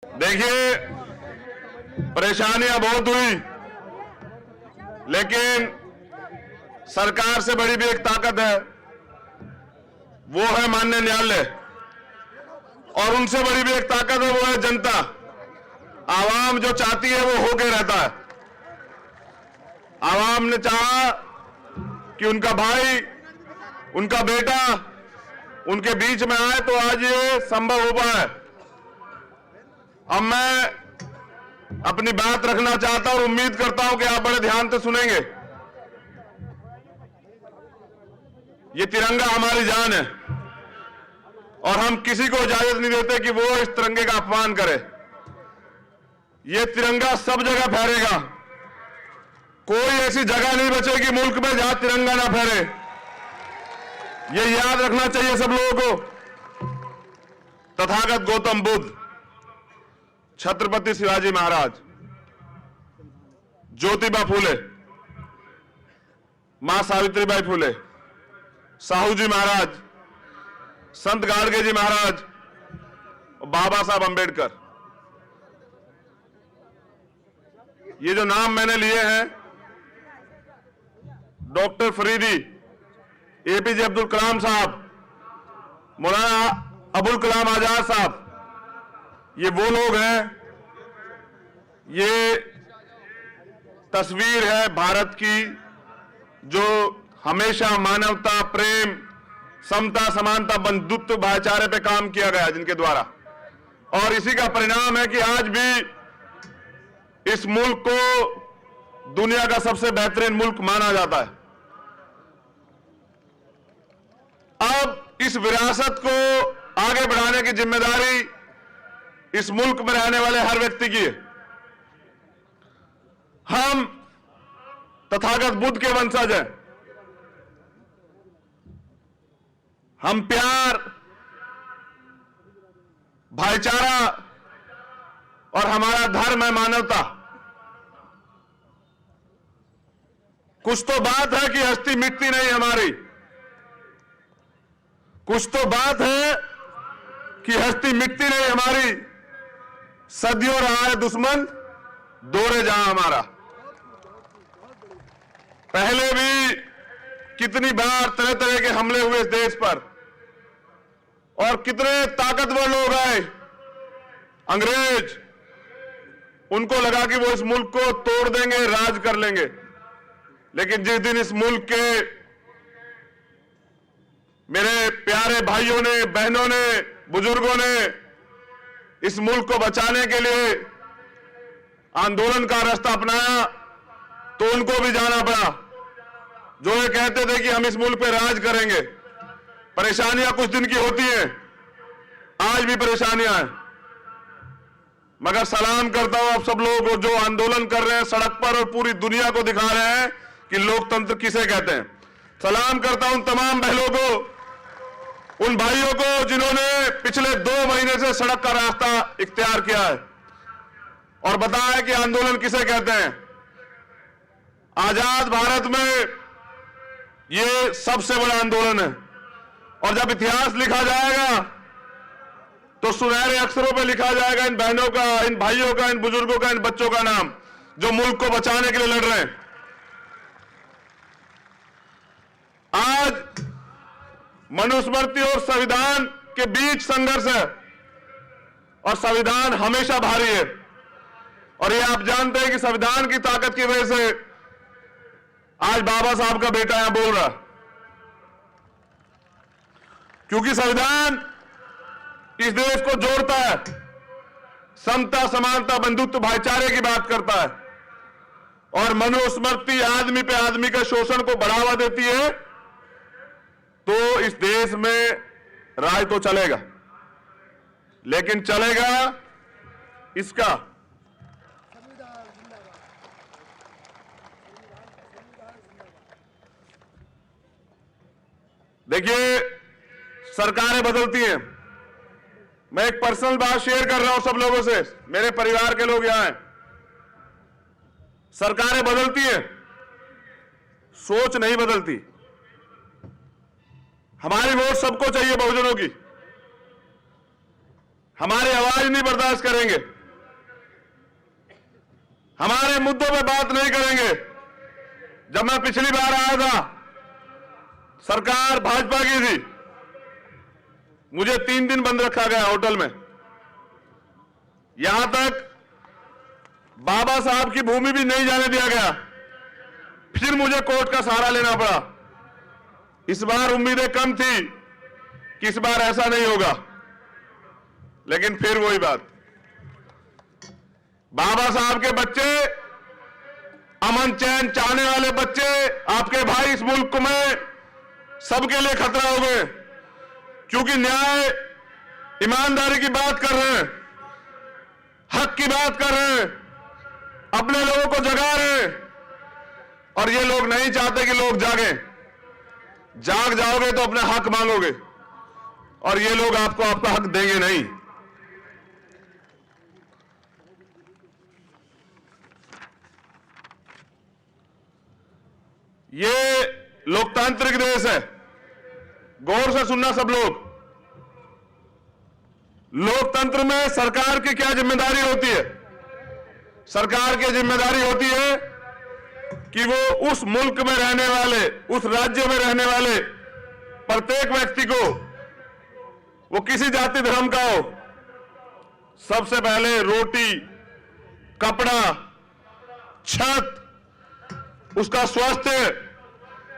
देखिए, परेशानियां बहुत हुई, लेकिन सरकार से बड़ी भी एक ताकत है, वो है माननीय न्यायालय। और उनसे बड़ी भी एक ताकत है, वो है जनता। आवाम जो चाहती है वो होके रहता है। आवाम ने चाहा कि उनका भाई, उनका बेटा उनके बीच में आए तो आज ये संभव हो पाए। अब मैं अपनी बात रखना चाहता हूं और उम्मीद करता हूं कि आप बड़े ध्यान से सुनेंगे। ये तिरंगा हमारी जान है और हम किसी को इजाजत नहीं देते कि वो इस तिरंगे का अपमान करे। ये तिरंगा सब जगह फहरेगा। कोई ऐसी जगह नहीं बचेगी मुल्क में जहां तिरंगा ना फहरे। ये याद रखना चाहिए सब लोगों को। तथागत गौतम बुद्ध, छत्रपति शिवाजी महाराज, ज्योतिबा फूले, मां सावित्रीबाई फूले, साहू जी महाराज, संत गाडगे जी महाराज और बाबा साहब अंबेडकर, ये जो नाम मैंने लिए हैं, डॉक्टर फरीदी, एपीजे अब्दुल कलाम साहब, मौलाना अबुल कलाम आजाद साहब, ये वो लोग हैं। ये तस्वीर है भारत की जो हमेशा मानवता, प्रेम, समता, समानता, बंधुत्व, भाईचारे पे काम किया गया जिनके द्वारा। और इसी का परिणाम है कि आज भी इस मुल्क को दुनिया का सबसे बेहतरीन मुल्क माना जाता है। अब इस विरासत को आगे बढ़ाने की जिम्मेदारी इस मुल्क में रहने वाले हर व्यक्ति की है। हम तथागत बुद्ध के वंशज हैं। हम प्यार, भाईचारा और हमारा धर्म है मानवता। कुछ तो बात है कि हस्ती मिटती नहीं हमारी। कुछ तो बात है कि हस्ती मिटती नहीं हमारी। सदियों रहा है दुश्मन, दौड़े जहां हमारा। पहले भी कितनी बार तरह तरह के हमले हुए इस देश पर और कितने ताकतवर लोग आए, अंग्रेज, उनको लगा कि वो इस मुल्क को तोड़ देंगे, राज कर लेंगे। लेकिन जिस दिन इस मुल्क के मेरे प्यारे भाइयों ने, बहनों ने, बुजुर्गों ने इस मुल्क को बचाने के लिए आंदोलन का रास्ता अपनाया तो उनको भी जाना पड़ा। जो ये कहते थे कि हम इस मुल्क पे राज करेंगे। परेशानियां कुछ दिन की होती हैं, आज भी परेशानियां हैं, मगर सलाम करता हूं आप सब लोगों को जो आंदोलन कर रहे हैं सड़क पर और पूरी दुनिया को दिखा रहे हैं कि लोकतंत्र किसे कहते हैं। सलाम करता हूं तमाम बहनों को, उन भाइयों को जिन्होंने पिछले 2 महीने से सड़क का रास्ता इख्तियार किया है और बताया है कि आंदोलन किसे कहते हैं। आजाद भारत में ये सबसे बड़ा आंदोलन है और जब इतिहास लिखा जाएगा तो सुनहरे अक्षरों पे लिखा जाएगा इन बहनों का, इन भाइयों का, इन बुजुर्गों का, इन बच्चों का नाम जो मुल्क को बचाने के लिए लड़ रहे हैं। आज मनुस्मृति और संविधान के बीच संघर्ष है और संविधान हमेशा भारी है। और ये आप जानते हैं कि संविधान की ताकत की वजह से आज बाबा साहब का बेटा यहां बोल रहा, क्योंकि संविधान इस देश को जोड़ता है, समता, समानता, बंधुत्व, भाईचारे की बात करता है। और मनुस्मृति आदमी पे आदमी के शोषण को बढ़ावा देती है। तो इस देश में राज तो चलेगा, लेकिन चलेगा इसका। देखिए, सरकारें बदलती हैं। मैं एक पर्सनल बात शेयर कर रहा हूं सब लोगों से, मेरे परिवार के लोग यहां हैं। सरकारें बदलती हैं, सोच नहीं बदलती। हमारी वोट सबको चाहिए, बहुजनों की। हमारी आवाज नहीं बर्दाश्त करेंगे, हमारे मुद्दों पे बात नहीं करेंगे। जब मैं पिछली बार आया था, सरकार भाजपा की थी, मुझे 3 दिन बंद रखा गया होटल में। यहां तक बाबा साहब की भूमि भी नहीं जाने दिया गया। फिर मुझे कोर्ट का सहारा लेना पड़ा। इस बार उम्मीदें कम थी कि इस बार ऐसा नहीं होगा, लेकिन फिर वही बात। बाबा साहब के बच्चे, अमन चैन चाहने वाले बच्चे, आपके भाई इस मुल्क में सबके लिए खतरा हो गए, क्योंकि न्याय ईमानदारी की बात कर रहे हैं, हक की बात कर रहे हैं, अपने लोगों को जगा रहे हैं। और ये लोग नहीं चाहते कि लोग जागें। जाग जाओगे तो अपना हक मांगोगे, और ये लोग आपको आपका हक देंगे नहीं। ये लोकतांत्रिक देश है। गौर से सुनना सब लोग। लोकतंत्र में सरकार की क्या जिम्मेदारी होती है? सरकार की जिम्मेदारी होती है कि वो उस मुल्क में रहने वाले, उस राज्य में रहने वाले प्रत्येक व्यक्ति को, वो किसी जाति धर्म का हो, सबसे पहले रोटी, कपड़ा, छत, उसका स्वास्थ्य,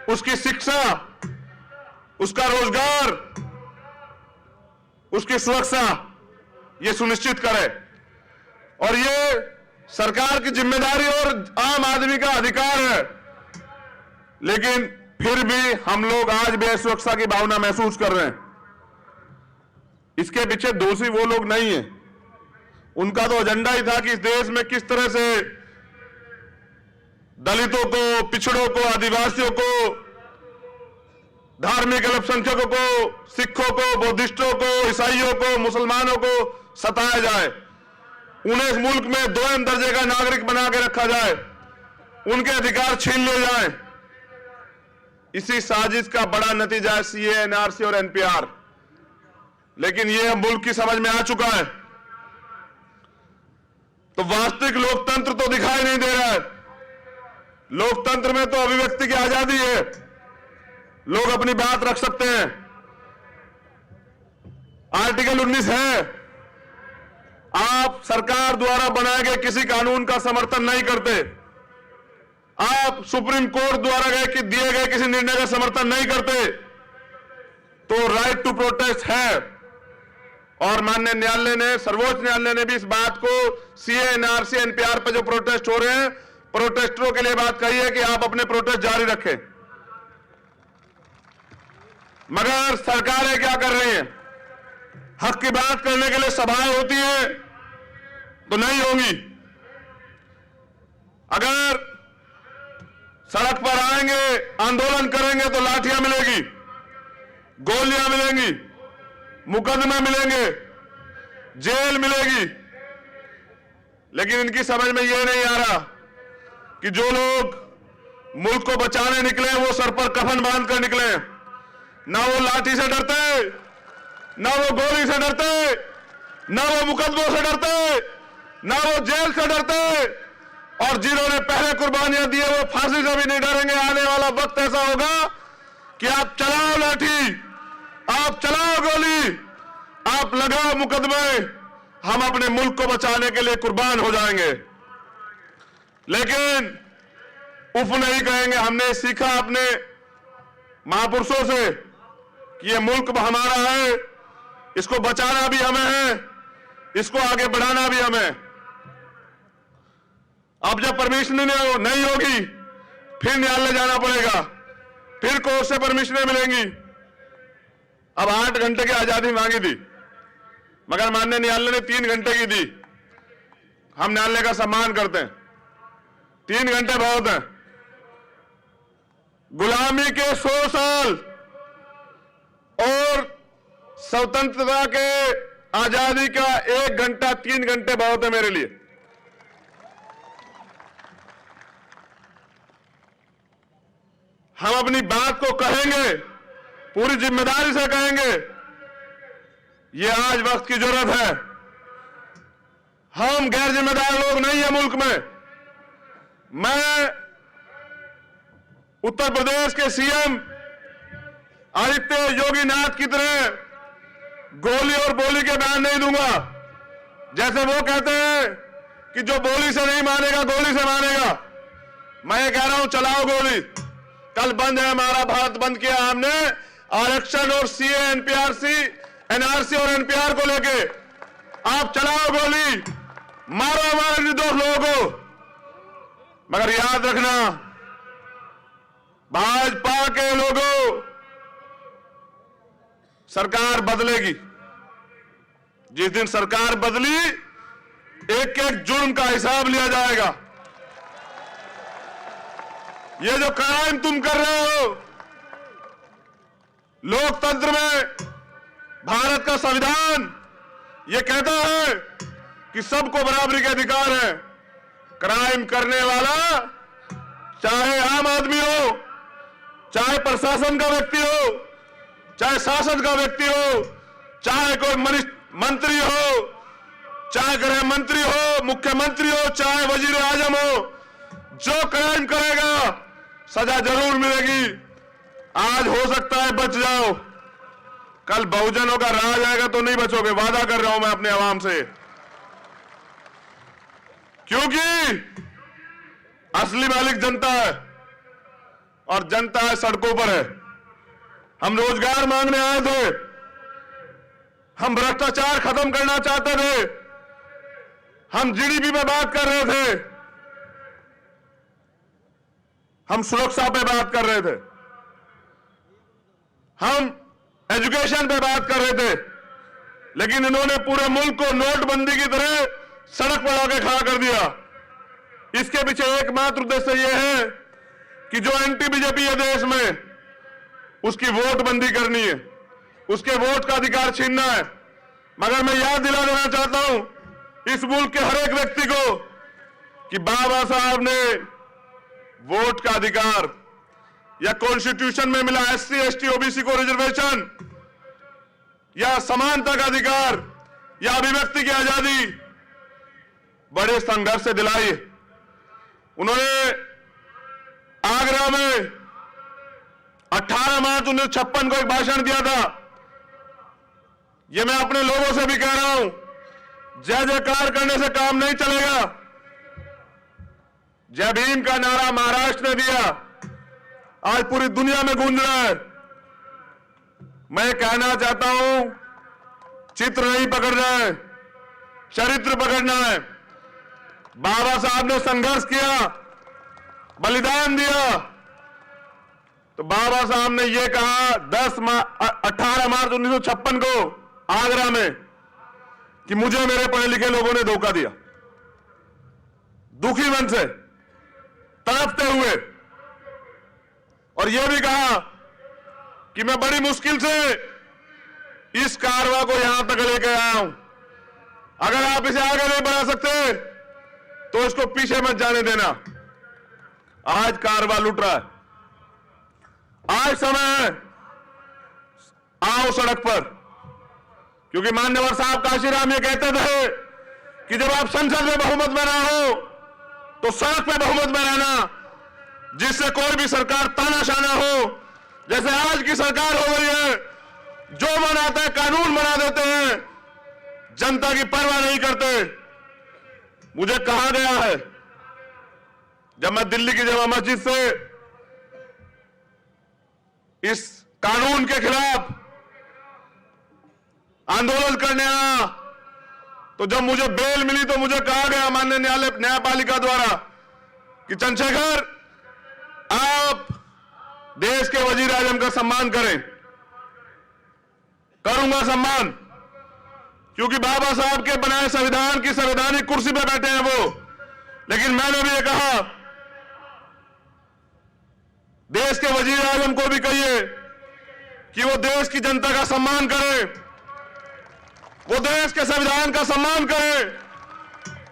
उसकी शिक्षा, उसका रोजगार, उसकी सुरक्षा, ये सुनिश्चित करे। और ये सरकार की जिम्मेदारी और आम आदमी का अधिकार है। लेकिन फिर भी हम लोग आज भी असुरक्षा की भावना महसूस कर रहे हैं। इसके पीछे दोषी वो लोग नहीं है। उनका तो एजेंडा ही था कि इस देश में किस तरह से दलितों को, पिछड़ों को, आदिवासियों को, धार्मिक अल्पसंख्यकों को, सिखों को, बौद्धिस्टों को, ईसाइयों को, मुसलमानों को सताया जाए, उन्हें इस मुल्क में 2 दर्जे का नागरिक बना के रखा जाए, उनके अधिकार छीन लिए जाए। इसी साजिश का बड़ा नतीजा है सीए, एनआरसी और एनपीआर। लेकिन यह मुल्क की समझ में आ चुका है। तो वास्तविक लोकतंत्र तो दिखाई नहीं दे रहा है। लोकतंत्र में तो अभिव्यक्ति की आजादी है, लोग अपनी बात रख सकते हैं। आर्टिकल 19 है। आप सरकार द्वारा बनाए गए किसी कानून का समर्थन नहीं करते, आप सुप्रीम कोर्ट द्वारा दिए गए किसी निर्णय का समर्थन नहीं करते, तो राइट टू प्रोटेस्ट है। और माननीय न्यायालय ने, सर्वोच्च न्यायालय ने भी इस बात को सीए, एनआरसी, एनपीआर पर जो प्रोटेस्ट हो रहे हैं, प्रोटेस्टरों के लिए बात कही है कि आप अपने प्रोटेस्ट जारी रखें। मगर सरकारें क्या कर रही हैं? हक की बात करने के लिए सभाएं होती है तो नहीं होंगी। अगर सड़क पर आएंगे, आंदोलन करेंगे तो लाठियां मिलेगी, गोलियां मिलेंगी, मुकदमे मिलेंगे, जेल मिलेगी। लेकिन इनकी समझ में यह नहीं आ रहा कि जो लोग मुल्क को बचाने निकले वो सर पर कफन बांधकर निकले। ना वो लाठी से डरते, ना वो गोली से डरते, ना वो मुकदमों से डरते, ना वो जेल से डरते। और जिन्होंने पहले कुर्बानियां दी है वो फांसी से भी नहीं डरेंगे। आने वाला वक्त ऐसा होगा कि आप चलाओ लाठी, आप चलाओ गोली, आप लगाओ मुकदमे, हम अपने मुल्क को बचाने के लिए कुर्बान हो जाएंगे। लेकिन उफ नहीं कहेंगे। हमने सीखा अपने महापुरुषों से कि ये मुल्क हमारा है, इसको बचाना भी हमें है, इसको आगे बढ़ाना भी हमें। अब जब परमिशन नहीं होगी, फिर न्यायालय जाना पड़ेगा, फिर कोर्ट से परमिशनें मिलेंगी। अब 8 घंटे की आजादी मांगी थी, मगर माननीय न्यायालय ने 3 घंटे की दी। हम न्यायालय का सम्मान करते हैं। 3 घंटे बहुत हैं। गुलामी के 100 साल और स्वतंत्रता के आजादी का 1 घंटा, 3 घंटे बहुत है मेरे लिए। हम अपनी बात को कहेंगे, पूरी जिम्मेदारी से कहेंगे। ये आज वक्त की जरूरत है। हम गैर जिम्मेदार लोग नहीं है मुल्क में। मैं उत्तर प्रदेश के सीएम आदित्य योगी नाथ की तरह गोली और बोली के बयान नहीं दूंगा। जैसे वो कहते हैं कि जो बोली से नहीं मानेगा गोली से मानेगा, मैं ये कह रहा हूं चलाओ गोली। कल बंद है हमारा भारत बंद किया हमने आरक्षण और सीए एनपीआरसी एनआरसी और एनपीआर को लेके। आप चलाओ गोली, मारो हमारे निर्दोष लोगों को। मगर याद रखना, भाजपा के लोगों, सरकार बदलेगी। जिस दिन सरकार बदली, एक एक जुर्म का हिसाब लिया जाएगा। ये जो क्राइम तुम कर रहे हो, लोकतंत्र में भारत का संविधान ये कहता है कि सबको बराबरी के अधिकार है। क्राइम करने वाला चाहे आम आदमी हो, चाहे प्रशासन का व्यक्ति हो, चाहे शासन का व्यक्ति हो, चाहे कोई मंत्री हो, चाहे गृह मंत्री हो, मुख्यमंत्री हो, चाहे वजीर आजम हो, जो क्राइम करेगा सजा जरूर मिलेगी। आज हो सकता है बच जाओ, कल बहुजनों का राज आएगा तो नहीं बचोगे। वादा कर रहा हूं मैं अपने आवाम से, क्योंकि असली मालिक जनता है और जनता है सड़कों पर है। हम रोजगार मांगने आए थे, हम भ्रष्टाचार खत्म करना चाहते थे, हम जीडीपी में बात कर रहे थे, हम सुरक्षा पे बात कर रहे थे, हम एजुकेशन पे बात कर रहे थे, लेकिन इन्होंने पूरे मुल्क को नोटबंदी की तरह सड़क पर लाके खड़ा कर दिया। इसके पीछे एकमात्र उद्देश्य यह है कि जो एंटी बीजेपी है देश में, उसकी वोट बंदी करनी है, उसके वोट का अधिकार छीनना है। मगर मैं याद दिला देना चाहता हूं इस मुल्क के हर एक व्यक्ति को कि बाबा साहब ने वोट का अधिकार या कॉन्स्टिट्यूशन में मिला एससी एसटी ओबीसी को रिजर्वेशन या समानता का अधिकार या अभिव्यक्ति की आजादी बड़े संघर्ष से दिलाई। उन्होंने आगरा में 18 मार्च 1956 को एक भाषण दिया था। यह मैं अपने लोगों से भी कह रहा हूं, जय जयकार करने से काम नहीं चलेगा। जय भीम का नारा महाराष्ट्र ने दिया, आज पूरी दुनिया में गूंज रहा है। मैं कहना चाहता हूं, चित्र नहीं पकड़ना है, चरित्र पकड़ना है। बाबा साहब ने संघर्ष किया, बलिदान दिया, तो बाबा साहब ने यह कहा 18 मार्च 1956 को आगरा में कि मुझे मेरे पढ़े लिखे लोगों ने धोखा दिया। दुखी मन से, तड़पते हुए, और यह भी कहा कि मैं बड़ी मुश्किल से इस कारवां को यहां तक लेकर आया हूं। अगर आप इसे आगे नहीं बढ़ा सकते तो इसको पीछे मत जाने देना। आज कारवां लुट रहा है, आज समय है, आओ सड़क पर। क्योंकि मान्यवर साहब काशीराम ये कहते थे कि जब आप संसद में बहुमत में ना हो तो सड़क पे बहुमत में रहना, जिससे कोई भी सरकार तानाशाह ना हो। जैसे आज की सरकार हो गई है, जो मन आता है कानून बना देते हैं, जनता की परवाह नहीं करते। मुझे कहा गया है, जब मैं दिल्ली की जमा मस्जिद से इस कानून के खिलाफ आंदोलन करने आया, तो जब मुझे बेल मिली तो मुझे कहा गया माननीय न्यायपालिका द्वारा कि चंद्रशेखर, आप देश के वजीर आजम का सम्मान करें। करूंगा सम्मान, क्योंकि बाबा साहब के बनाए संविधान की संवैधानिक कुर्सी पर बैठे हैं वो। लेकिन मैंने भी ये कहा, देश के वजीर आजम को भी कहिए कि वो देश की जनता का सम्मान करें, वो देश के संविधान का सम्मान करें।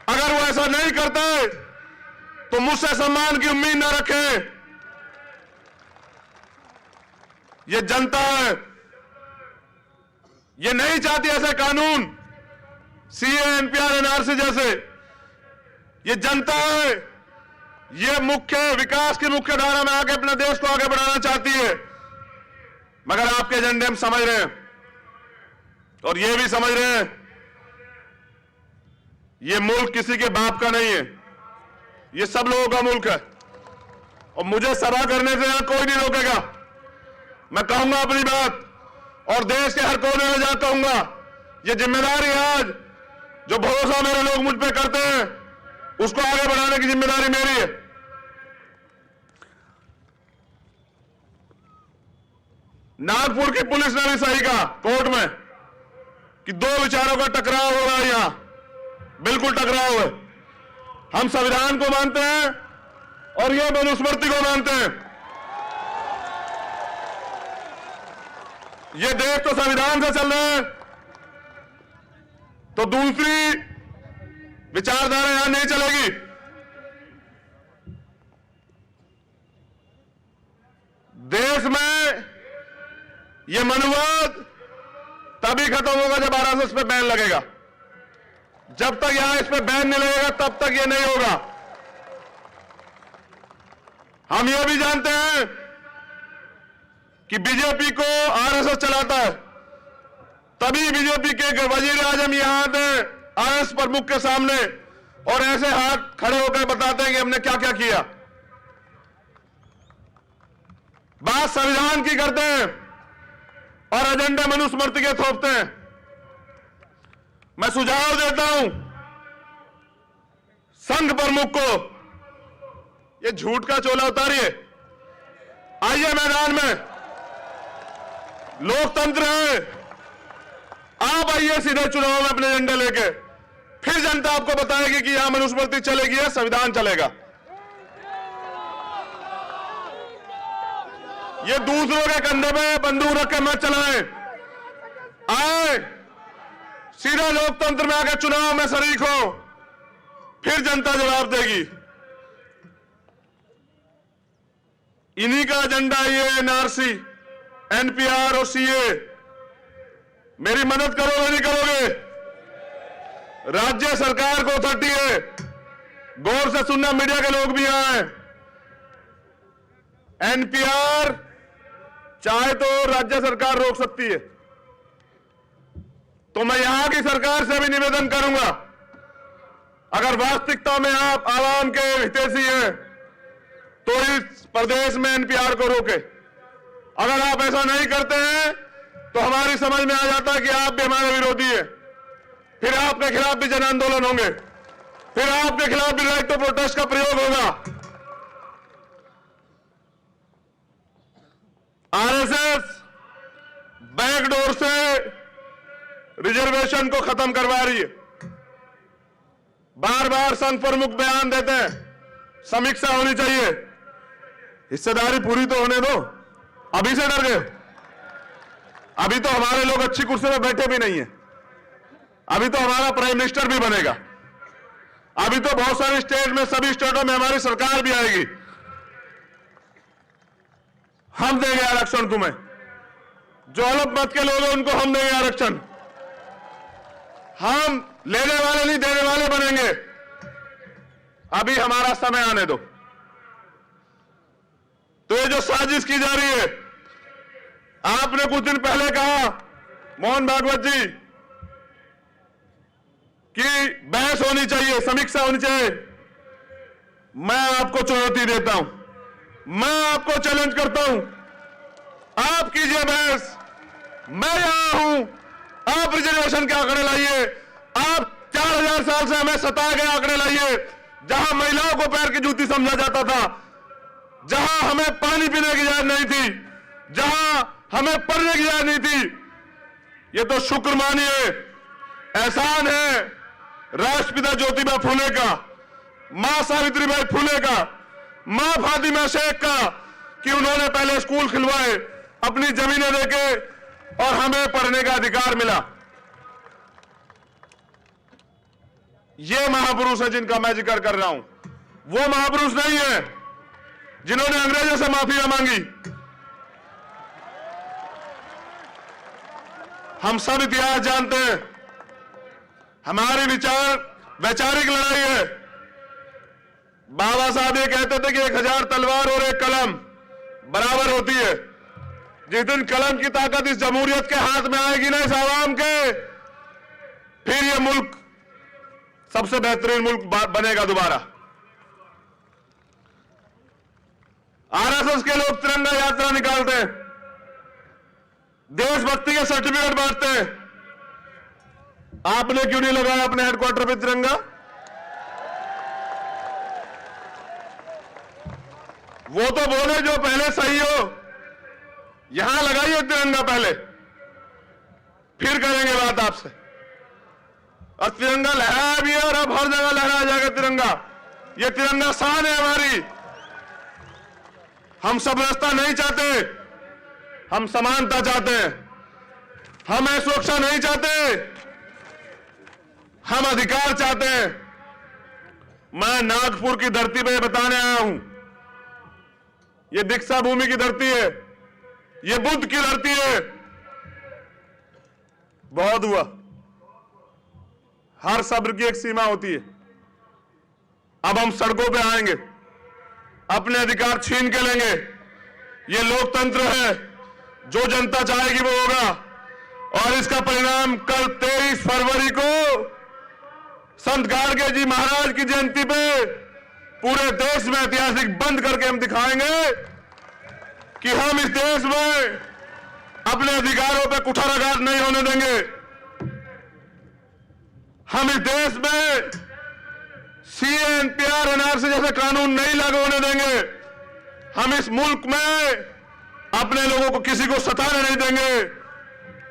अगर वो ऐसा नहीं करते तो मुझसे सम्मान की उम्मीद न रखें। ये जनता है, ये नहीं चाहती ऐसे कानून सीए, एनपीआर, एनआरसी जैसे। ये जनता है, ये मुख्य विकास की मुख्य धारा में आके अपने देश को आगे बढ़ाना चाहती है, मगर आपके एजेंडे हम समझ रहे हैं और ये भी समझ रहे हैं ये मुल्क किसी के बाप का नहीं है, ये सब लोगों का मुल्क है। और मुझे सभा करने से यहां कोई नहीं रोकेगा। मैं कहूंगा अपनी बात और देश के हर कोने में जाकर कहूंगा। ये जिम्मेदारी आज जो भरोसा मेरे लोग मुझ पे करते हैं उसको आगे बढ़ाने की जिम्मेदारी मेरी है। नागपुर की पुलिस ने भी सही कहा कोर्ट में कि दो विचारों का टकराव हो रहा है, यहां बिल्कुल टकराव है। हम संविधान को मानते हैं और ये मनुस्मृति को मानते हैं। ये देश तो संविधान से चल रहा है, तो दूसरी विचारधारा यहां नहीं चलेगी। देश में यह मनुवाद तभी खत्म होगा जब आरएसएस पे बैन लगेगा। जब तक यहां इस पे बैन नहीं लगेगा तब तक यह नहीं होगा। हम यह भी जानते हैं कि बीजेपी को आरएसएस चलाता है, तभी बीजेपी के वजीर आजम यहां आते हैं आरएसएस प्रमुख के सामने और ऐसे हाथ खड़े होकर बताते हैं कि हमने क्या क्या किया। बात संविधान की करते हैं और एजेंडे मनुस्मृति के थोपते हैं। मैं सुझाव देता हूं संघ प्रमुख को, ये झूठ का चोला उतारिए, आइए मैदान में, लोकतंत्र है, आप आइए सीधे चुनाव में अपने एजेंडे लेके, फिर जनता आपको बताएगी कि यहां मनुस्मृति चलेगी या संविधान चलेगा। ये दूसरों के कंधे पे बंदूक रख के मत चलाएं, आए सीधा लोकतंत्र में आकर चुनाव में शरीक हो, फिर जनता जवाब देगी। इन्हीं का एजेंडा ये एनआरसी, एनपीआर और सीए। मेरी मदद करोगे नहीं करोगे? राज्य सरकार को अथॉरिटी है, गौर से सुनना मीडिया के लोग भी आए। एनपीआर चाहे तो राज्य सरकार रोक सकती है, तो मैं यहां की सरकार से भी निवेदन करूंगा, अगर वास्तविकता में आप आवाम के हितैषी हैं तो इस प्रदेश में एनपीआर को रोके। अगर आप ऐसा नहीं करते हैं तो हमारी समझ में आ जाता है कि आप भी हमारे विरोधी हैं, फिर आपके खिलाफ भी जन आंदोलन होंगे, फिर आपके खिलाफ भी राइट टू प्रोटेस्ट का प्रयोग होगा। आरएसएस बैकडोर से रिजर्वेशन को खत्म करवा रही है। बार बार संघ प्रमुख बयान देते हैं समीक्षा होनी चाहिए, हिस्सेदारी पूरी तो होने दो। अभी से डर गए? अभी तो हमारे लोग अच्छी कुर्सी में बैठे भी नहीं है, अभी तो हमारा प्राइम मिनिस्टर भी बनेगा, अभी तो बहुत सारे स्टेट में, सभी स्टेटों में हमारी सरकार भी आएगी। हम देंगे आरक्षण तुम्हें, जो अलग मत के लोग हैं उनको हम देंगे आरक्षण। हम लेने वाले नहीं देने वाले बनेंगे, अभी हमारा समय आने दो। तो ये जो साजिश की जा रही है, आपने कुछ दिन पहले कहा मोहन भागवत जी कि बहस होनी चाहिए, समीक्षा होनी चाहिए। मैं आपको चुनौती देता हूं, मैं आपको चैलेंज करता हूं, आप कीजिए बहस, मैं यहां हूं। आप रिजर्वेशन के आंकड़े लाइए, आप 4000 साल से हमें सताए गए आंकड़े लाइए, जहां महिलाओं को पैर की जूती समझा जाता था, जहां हमें पानी पीने की इजाजत नहीं थी, जहां हमें पढ़ने की इजाजत नहीं थी। ये तो शुक्र मानिए, एहसान है राष्ट्रपिता ज्योतिबा फूले का, मां सावित्रीबाई फूले का, मां फातिमा शेख का, कि उन्होंने पहले स्कूल खिलवाए, अपनी जमीनें देके और हमें पढ़ने का अधिकार मिला। ये महापुरुष है जिनका मैं जिक्र कर रहा हूं, वो महापुरुष नहीं है जिन्होंने अंग्रेजों से माफी मांगी। हम सब इतिहास जानते हैं, हमारी वैचारिक लड़ाई है। बाबा साहब ये कहते थे कि 1000 तलवार और 1 कलम बराबर होती है। जिस दिन कलम की ताकत इस जमहूरियत के हाथ में आएगी ना, इस आवाम के, फिर ये मुल्क सबसे बेहतरीन मुल्क बनेगा दोबारा। आरएसएस के लोग तिरंगा यात्रा निकालते हैं, देशभक्ति के सर्टिफिकेट बांटते हैं। आपने क्यों नहीं लगाया अपने हेडक्वार्टर पे तिरंगा? वो तो बोले जो पहले सही हो। यहां लगाइए तिरंगा पहले, फिर करेंगे बात आपसे। और तिरंगा लहराया भी है और अब हर जगह लहराया जाएगा तिरंगा। ये तिरंगा शान है हमारी। हम सब रास्ता नहीं चाहते, हम समानता चाहते हैं। हम सुरक्षा नहीं चाहते, हम अधिकार चाहते हैं। मैं नागपुर की धरती पे बताने आया हूं, ये दीक्षा भूमि की धरती है, ये बुद्ध की धरती है। बहुत हुआ, हर सब्र की एक सीमा होती है। अब हम सड़कों पे आएंगे, अपने अधिकार छीन के लेंगे। ये लोकतंत्र है, जो जनता चाहेगी वो होगा। और इसका परिणाम कल 23 फरवरी को संत गाडगे जी महाराज की जयंती पे पूरे देश में ऐतिहासिक बंद करके हम दिखाएंगे कि हम इस देश में अपने अधिकारों पे कुठाराघात नहीं होने देंगे। हम इस देश में सीए, एनपीआर, एनआरसी जैसे कानून नहीं लागू होने देंगे। हम इस मुल्क में अपने लोगों को किसी को सताने नहीं देंगे।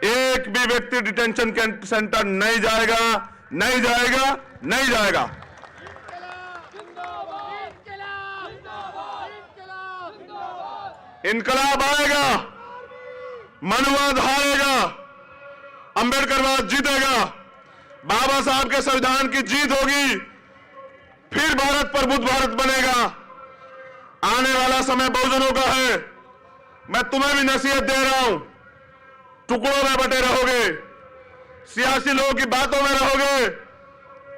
एक भी व्यक्ति डिटेंशन सेंटर नहीं जाएगा, नहीं जाएगा, नहीं जाएगा। इनकलाब आएगा, मनुवाद हारेगा, अंबेडकरवाद जीतेगा, बाबा साहब के संविधान की जीत होगी, फिर भारत पर बुद्ध भारत बनेगा। आने वाला समय बहुजनों का है। मैं तुम्हें भी नसीहत दे रहा हूं, टुकड़ों में बटे रहोगे, सियासी लोगों की बातों में रहोगे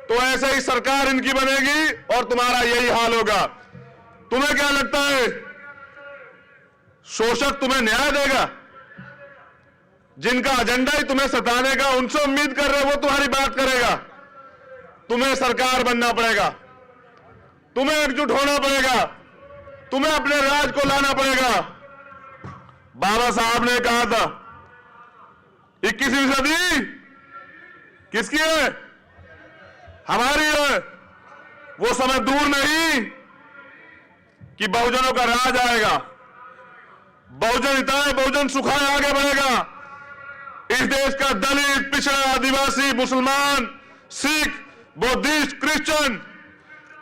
तो ऐसे ही सरकार इनकी बनेगी और तुम्हारा यही हाल होगा। तुम्हें क्या लगता है शोषक तुम्हें न्याय देगा? जिनका एजेंडा ही तुम्हें सताने का, उनसे उम्मीद कर रहे हो वो तुम्हारी बात करेगा। तुम्हें सरकार बनना पड़ेगा, तुम्हें एकजुट होना पड़ेगा, तुम्हें अपने राज को लाना पड़ेगा। बाबा साहब ने कहा था 21वीं सदी किसकी है? हमारी है। वो समय दूर नहीं कि बहुजनों का राज आएगा। बहुजन हिताय, बहुजन सुखाय आगे बढ़ेगा। इस देश का दलित, पिछड़ा, आदिवासी, मुसलमान, सिख, बौद्धिस्ट, क्रिश्चियन,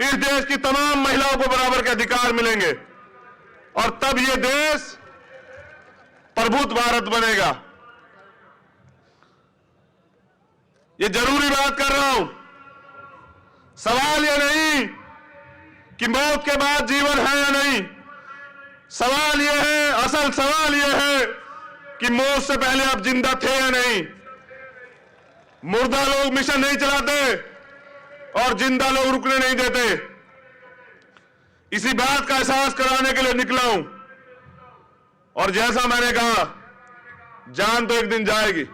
इस देश की तमाम महिलाओं को बराबर के अधिकार मिलेंगे और तब यह देश प्रभुत्व भारत बनेगा। ये जरूरी बात कर रहा हूं। सवाल यह नहीं कि मौत के बाद जीवन है या नहीं। सवाल यह है, असल सवाल यह है कि मौत से पहले आप जिंदा थे या नहीं। मुर्दा लोग मिशन नहीं चलाते और जिंदा लोग रुकने नहीं देते। इसी बात का एहसास कराने के लिए निकला हूं। और जैसा मैंने कहा, जान तो एक दिन जाएगी।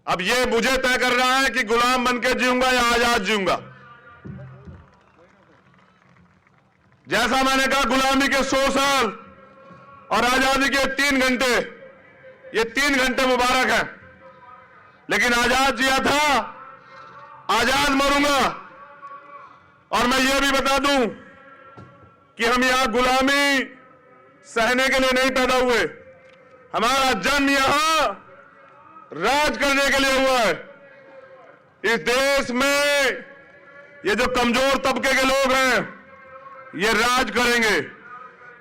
अब ये मुझे तय कर रहा है कि गुलाम बनकर जीऊंगा या आजाद जीऊंगा। जैसा मैंने कहा, गुलामी के 100 साल और आजादी के 3 घंटे, ये 3 घंटे मुबारक हैं। लेकिन आजाद जिया था, आजाद मरूंगा। और मैं ये भी बता दूं कि हम यहां गुलामी सहने के लिए नहीं पैदा हुए। हमारा जन्म यहां राज करने के लिए हुआ है। इस देश में ये जो कमजोर तबके के लोग हैं, ये राज करेंगे।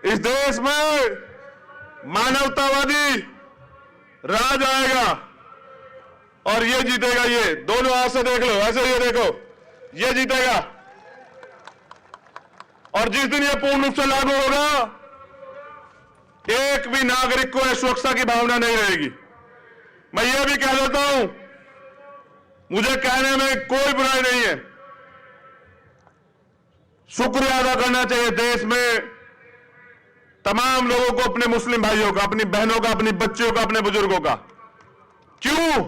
इस देश में मानवतावादी राज आएगा और ये जीतेगा। ये दोनों हाथ से देख लो, ऐसे ये देखो, ये जीतेगा। और जिस दिन ये पूर्ण रूप से लागू होगा, एक भी नागरिक को सुरक्षा की भावना नहीं रहेगी। मैं ये भी कह देता हूं मुझे कहने में कोई बुराई नहीं है। शुक्रिया अदा करना चाहिए देश में तमाम लोगों को, अपने मुस्लिम भाइयों का, अपनी बहनों का, अपनी बच्चियों का, अपने बुजुर्गों का। क्यों?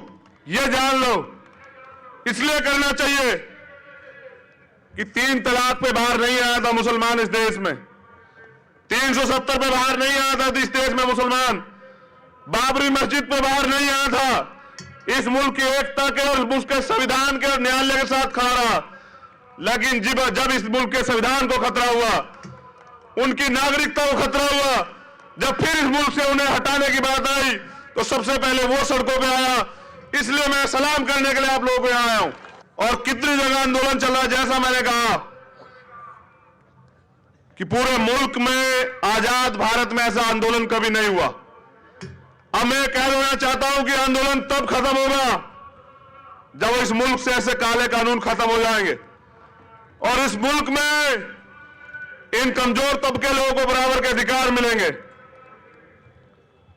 ये जान लो, इसलिए करना चाहिए कि 3 तलाक पे बाहर नहीं आया था मुसलमान इस देश में, 370 पे बाहर नहीं आया था इस देश में मुसलमान, बाबरी मस्जिद पे बाहर नहीं आया था, इस मुल्क की एकता के और मुल्क के संविधान के और न्यायालय के साथ खड़ा रहा। लेकिन जब इस मुल्क के संविधान को खतरा हुआ, उनकी नागरिकता को खतरा हुआ, जब फिर इस मुल्क से उन्हें हटाने की बात आई, तो सबसे पहले वो सड़कों पे आया। इसलिए मैं सलाम करने के लिए आप लोगों को यहां आया हूं। और कितनी जगह आंदोलन चल रहा है, जैसा मैंने कहा कि पूरे मुल्क में, आजाद भारत में ऐसा आंदोलन कभी नहीं हुआ। अब मैं कह देना चाहता हूं कि आंदोलन तब खत्म होगा जब इस मुल्क से ऐसे काले कानून खत्म हो जाएंगे और इस मुल्क में इन कमजोर तबके लोगों को बराबर के अधिकार मिलेंगे।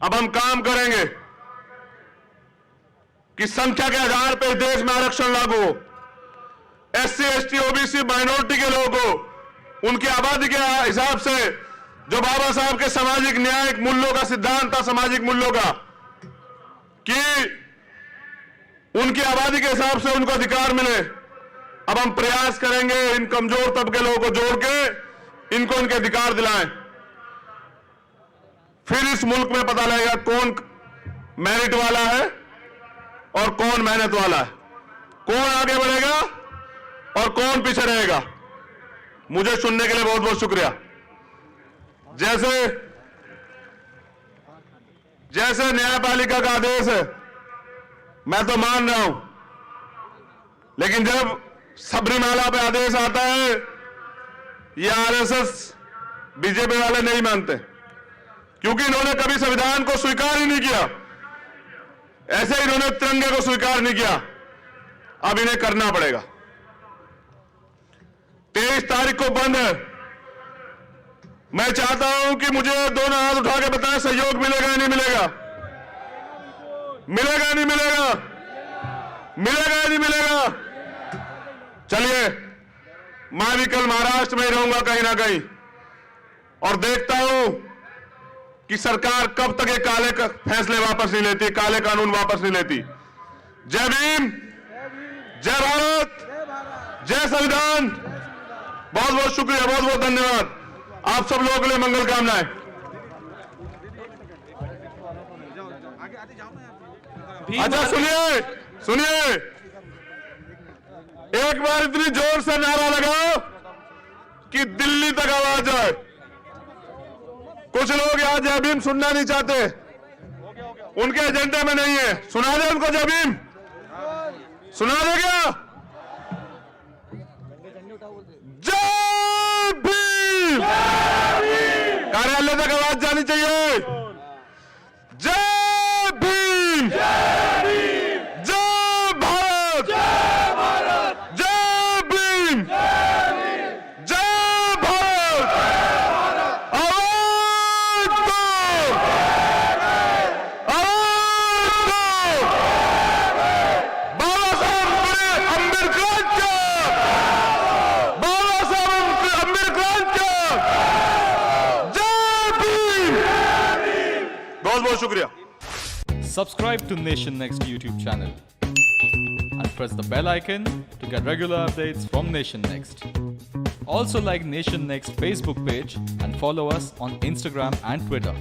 अब हम काम करेंगे कि संख्या के आधार पर देश में आरक्षण लागू हो, SC, ST, OBC, माइनॉरिटी के लोगों को उनकी आबादी के हिसाब से, जो बाबा साहब के सामाजिक न्यायिक मूल्यों का सिद्धांत था, सामाजिक मूल्यों का, कि उनकी आबादी के हिसाब से उनको अधिकार मिले। अब हम प्रयास करेंगे इन कमजोर तबके लोगों को जोड़ के इनको उनके अधिकार दिलाएं। फिर इस मुल्क में पता लगेगा कौन मेरिट वाला है और कौन मेहनत वाला है, कौन आगे बढ़ेगा और कौन पीछे रहेगा। मुझे सुनने के लिए बहुत बहुत शुक्रिया। जैसे न्यायपालिका का आदेश है, मैं तो मान रहा हूं, लेकिन जब सबरीमाला पे आदेश आता है, ये RSS बीजेपी वाले नहीं मानते, क्योंकि इन्होंने कभी संविधान को स्वीकार ही नहीं किया। ऐसे ही इन्होंने तिरंगे को स्वीकार नहीं किया, अब इन्हें करना पड़ेगा। 23 तारीख को बंद है। मैं चाहता हूं कि मुझे दोनों हाथ उठा के बताएं, सहयोग मिलेगा या नहीं मिलेगा? मिलेगा या नहीं मिलेगा? मिलेगा या नहीं मिलेगा? चलिए, मैं भी कल महाराष्ट्र में ही रहूंगा कहीं ना कहीं, और देखता हूं कि सरकार कब तक ये काले फैसले वापस नहीं लेती, काले कानून वापस नहीं लेती। जय भीम, जय भारत, जय संविधान। बहुत बहुत शुक्रिया, बहुत बहुत धन्यवाद। आप सब लोगों के लिए मंगल कामनाएं। अच्छा सुनिए, एक बार इतनी जोर से नारा लगाओ कि दिल्ली तक आवाज जाए। कुछ लोग यहां जय भीम सुनना नहीं चाहते, उनके एजेंडे में नहीं है। सुना दे उनको जय भीम, सुना दे क्या? जय भीम। कार्यालय तक आवाज जानी चाहिए। जय भीम, जय भारत, जय भीम, जय भारत। आवाज दो, बाबा साहब अम्बेडकर, बाबा साहब अम्बेडकर, जय भीम। बहुत बहुत शुक्रिया। Subscribe to Nation Next YouTube channel and press the bell icon to get regular updates from Nation Next. Also like Nation Next Facebook page and follow us on Instagram and Twitter.